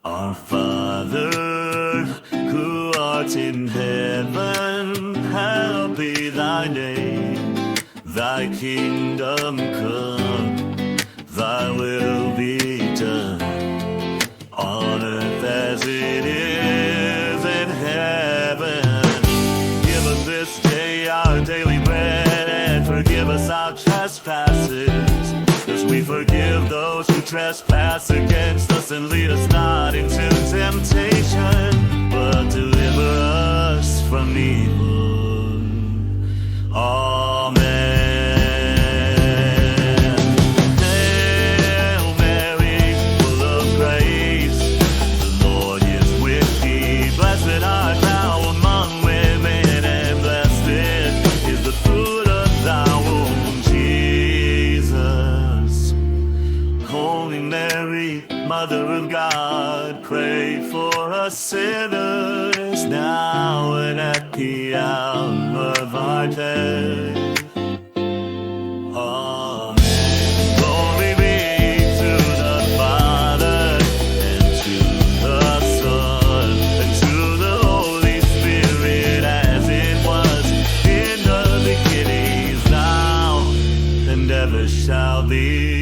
Our Father, who art in heaven, hallowed be thy name. Thy kingdom come, thy will be done, on earth as it is in heaven. Give us this day our daily bread, and forgive us our trespasses, as we forgive those who trespass against us. And lead us not into temptation, but deliver us from evil. Amen. Hail Mary, full of grace, the Lord is with thee. Blessed art thou among women, and blessed is the fruit of thy womb, Jesus. Holy Mary, Mother of God, pray for us sinners, now and at the hour of our death. Amen. Glory be to the Father, and to the Son, and to the Holy Spirit, as it was in the beginning, is now, and ever shall be,